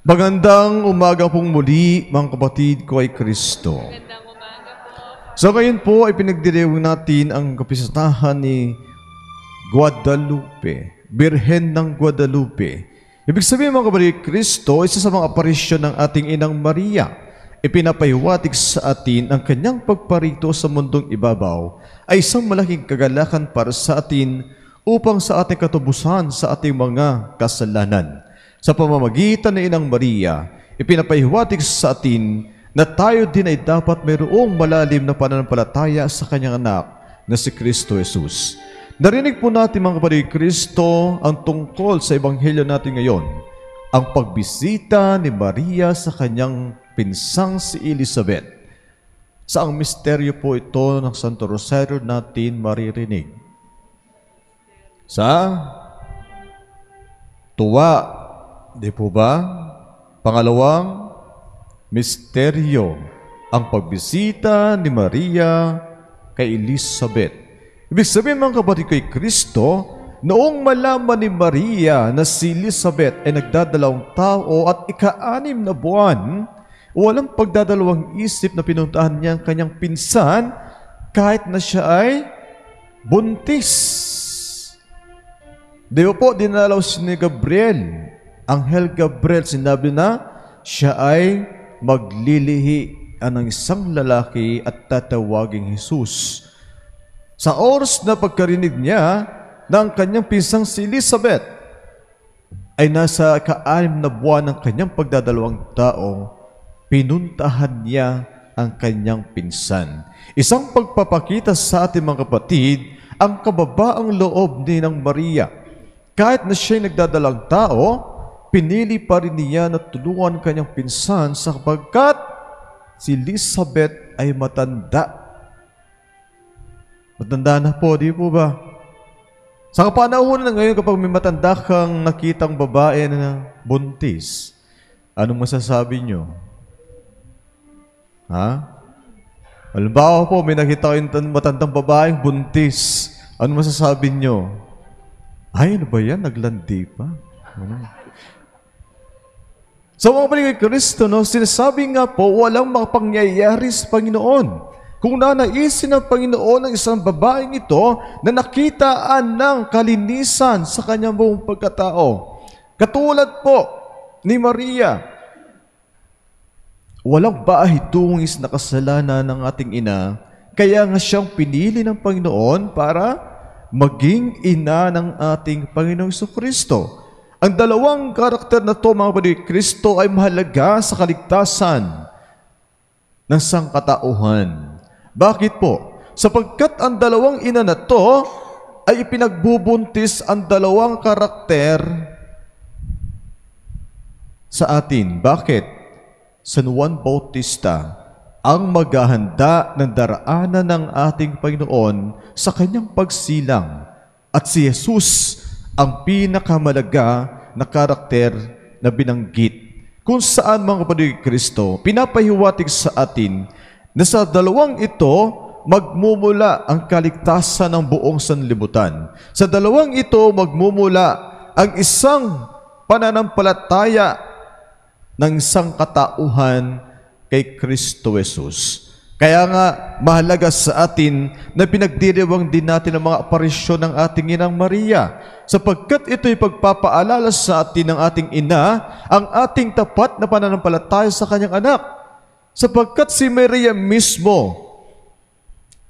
Magandang umaga pong muli, mga kapatid ko ay Kristo. Magandang umaga po. So ngayon po ay pinagdiriwang natin ang kapistahan ni Guadalupe, Birhen ng Guadalupe. Ibig sabihin mga kapatid, Kristo, isa sa mga aparisyon ng ating Inang Maria, ipinapahiwatig sa atin ang kanyang pagparito sa mundong ibabaw ay isang malaking kagalakan para sa atin upang sa ating katubusan sa ating mga kasalanan. Sa pamamagitan ng Inang Maria, ipinapahiwatig sa atin na tayo din ay dapat mayroong malalim na pananampalataya sa kanyang anak na si Kristo Jesus. Narinig po natin mga kapatid Kristo ang tungkol sa ebanghelyo natin ngayon, ang pagbisita ni Maria sa kanyang pinsang si Elizabeth. Sa ang misteryo po ito ng Santo Rosario natin maririnig. Sa tuwa, di po ba? Pangalawang misteryo, ang pagbisita ni Maria kay Elizabeth. Ibig sabihin mga kapatid kay Kristo, noong malaman ni Maria na si Elizabeth ay nagdadalawang tao at ika-6 na buwan, walang pagdadalawang isip na pinuntahan niya ang kanyang pinsan kahit na siya ay buntis. Di ba po, dinalaw si ni Gabriel. Anghel Gabriel, sinabi na siya ay maglilihi ng isang lalaki at tatawaging Jesus. Sa oras na pagkarinig niya na ang kanyang pinsang si Elizabeth ay nasa ika-6 na buwan ng kanyang pagdadalawang tao, pinuntahan niya ang kanyang pinsan. Isang pagpapakita sa ating mga kapatid ang kababaang loob ni ng Maria. Kahit na siya'y nagdadalang tao, pinili pa rin niya na tulungan kanyang pinsan sapagkat si Elizabeth ay matanda. Matanda na po, di po ba? Sa kapanahonan na ngayon kapag may matanda kang nakitang babae na buntis, anong masasabi nyo? Ha? Halimbawa po, may nakita kayong matandang babaeng buntis, anong masasabi nyo? Ay, ano ba yan? Naglandi pa? Ano? So mga kapatid kay Kristo, sinasabi nga po, walang makapangyayari sa Panginoon. Kung nanaisin ng Panginoon ng isang babaeng ito na nakitaan ng kalinisan sa kanyang buong pagkatao. Katulad po ni Maria, walang baahitungis na kasalanan ng ating ina, kaya nga siyang pinili ng Panginoon para maging ina ng ating Panginoong Jesucristo. Ang dalawang karakter na to, mga kapatid, Kristo ay mahalaga sa kaligtasan ng sangkatauhan. Bakit po? Sapagkat ang dalawang ina na to ay ipinagbubuntis ang dalawang karakter sa atin. Bakit? San Juan Bautista ang maghahanda ng daraanan ng ating Panginoon sa kanyang pagsilang. At si Jesus ang pinakamalaga na karakter na binanggit. Kung saan mga kapatid Kristo, pinapahiwatig sa atin na sa dalawang ito, magmumula ang kaligtasan ng buong sanlibutan. Sa dalawang ito, magmumula ang isang pananampalataya ng isang katauhan kay Kristo Jesus. Kaya nga, mahalaga sa atin na pinagdiriwang din natin ang mga aparisyon ng ating Inang Maria, sapagkat ito'y pagpapaalala sa atin ng ating ina ang ating tapat na pananampalataya sa kanyang anak. Sapagkat si Maria mismo,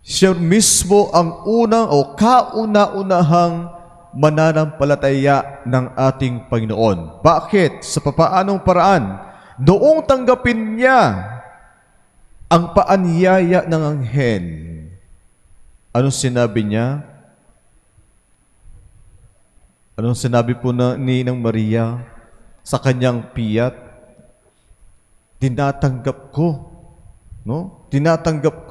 siya mismo ang unang o kauna-unahang mananampalataya ng ating Panginoon. Bakit? Sa papaanong paraan? Noong tanggapin niya ang paanyaya ng anghel, anong sinabi niya? Anong sinabi po ni ng Maria sa kanyang piyat? Tinatanggap ko. No? Tinatanggap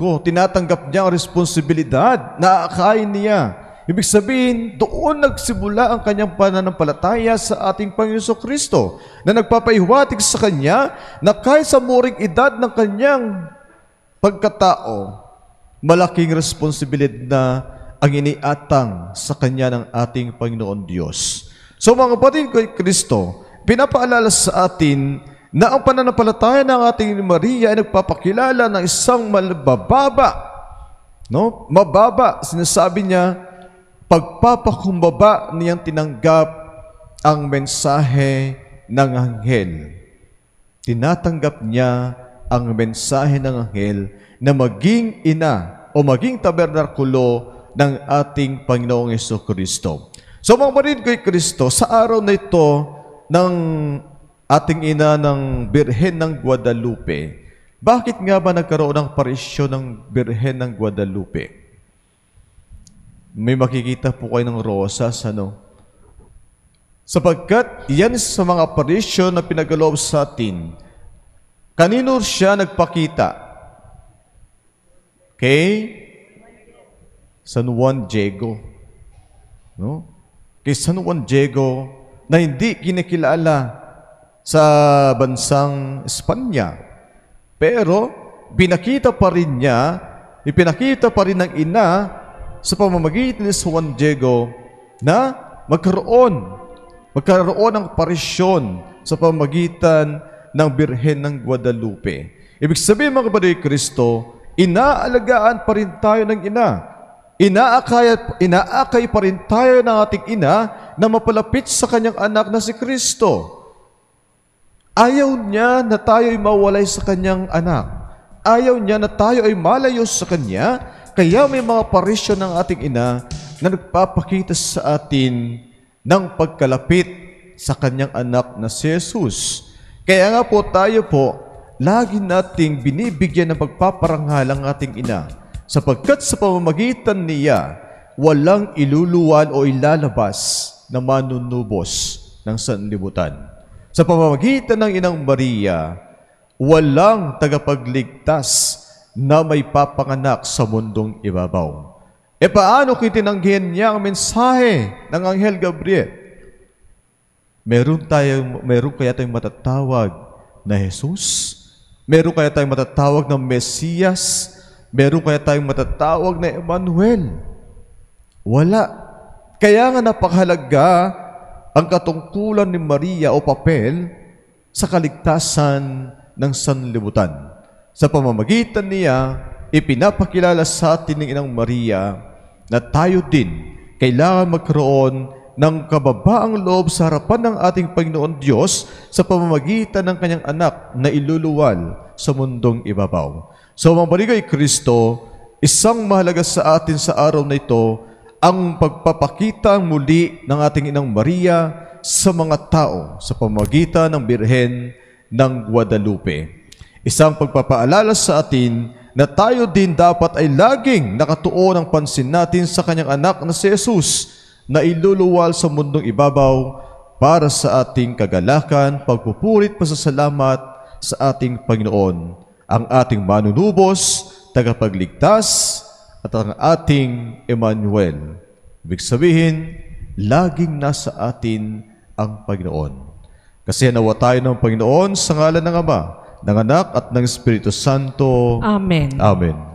niya ang responsibilidad na aakain niya. Ibig sabihin, doon nagsimula ang kanyang pananampalataya sa ating Panginoon Jesucristo na nagpapahiwatig sa kanya na kahit sa muring edad ng kanyang pagkatao, malaking responsibilidad na ang iniatang sa kanya ng ating Panginoon Diyos. So mga kapatid kay Kristo, pinapaalala sa atin na ang pananampalataya ng ating Maria ay nagpapakilala ng isang mababa. No? Mababa, sinasabi niya, pagpapakumbaba niyang tinanggap ang mensahe ng anghel. Tinatanggap niya ang mensahe ng anghel na maging ina o maging tabernakulo ng ating Panginoong Jesucristo. So mga kapatid kay Kristo, sa araw na ito ng ating ina ng Birhen ng Guadalupe, bakit nga ba nagkaroon ng parisyon ng Birhen ng Guadalupe? May makikita po kayo ng rosas, ano? Sapagkat yan sa mga parisyon na pinagaloob sa atin, kanino siya nagpakita? Kay San Juan Diego. No? Kay San Juan Diego na hindi kinikilala sa bansang Espanya. Pero, ipinakita pa rin ng ina sa pamamagitan ni San Juan Diego na magkaroon ng parisyon sa pamamagitan ng Birhen ng Guadalupe. Ibig sabihin mga kapatid Kristo, inaalagaan pa rin tayo ng ina. Inaakay pa rin tayo ng ating ina na mapalapit sa kanyang anak na si Kristo. Ayaw niya na tayo ay mawalay sa kanyang anak. Ayaw niya na tayo ay malayo sa kanya. Kaya may mga parisyon ng ating ina na nagpapakita sa atin ng pagkalapit sa kanyang anak na si Jesus. Kaya nga po tayo po, lagi nating binibigyan ng pagpaparangal ang ating ina. Sapagkat sa pamamagitan niya, walang iluluwal o ilalabas na manunubos ng sanlibutan. Sa pamamagitan ng Inang Maria, walang tagapagligtas na may papanganak sa mundong ibabaw. E paano kung tinanggihan niya ang mensahe ng Anghel Gabriel? Meron kaya tayong matatawag na Jesus? Meron kaya tayong matatawag na Mesiyas? Meron kaya tayong matatawag na Emmanuel? Wala. Kaya nga napakahalaga ang katungkulan ni Maria o papel sa kaligtasan ng sanlibutan. Sa pamamagitan niya, ipinapakilala sa atin ng Inang Maria na tayo din kailangan magkaroon ng kababaang loob sa harapan ng ating Panginoon Diyos sa pamamagitan ng kanyang anak na iluluwal sa mundong ibabaw. So mga baligay Kristo, isang mahalaga sa atin sa araw na ito ang pagpapakita muli ng ating Inang Maria sa mga tao sa pamamagitan ng Birhen ng Guadalupe. Isang pagpapaalala sa atin na tayo din dapat ay laging nakatuon ang pansin natin sa kanyang anak na si Jesus na iluluwal sa mundong ibabaw para sa ating kagalakan, pagpupurit, pasasalamat sa ating Panginoon, ang ating manunubos, tagapagligtas, at ang ating Emmanuel. Ibig sabihin, laging nasa atin ang Panginoon. Kasi nawa tayo ng Panginoon sa ngalan ng Ama, ng Anak at ng Espiritu Santo. Amen. Amen.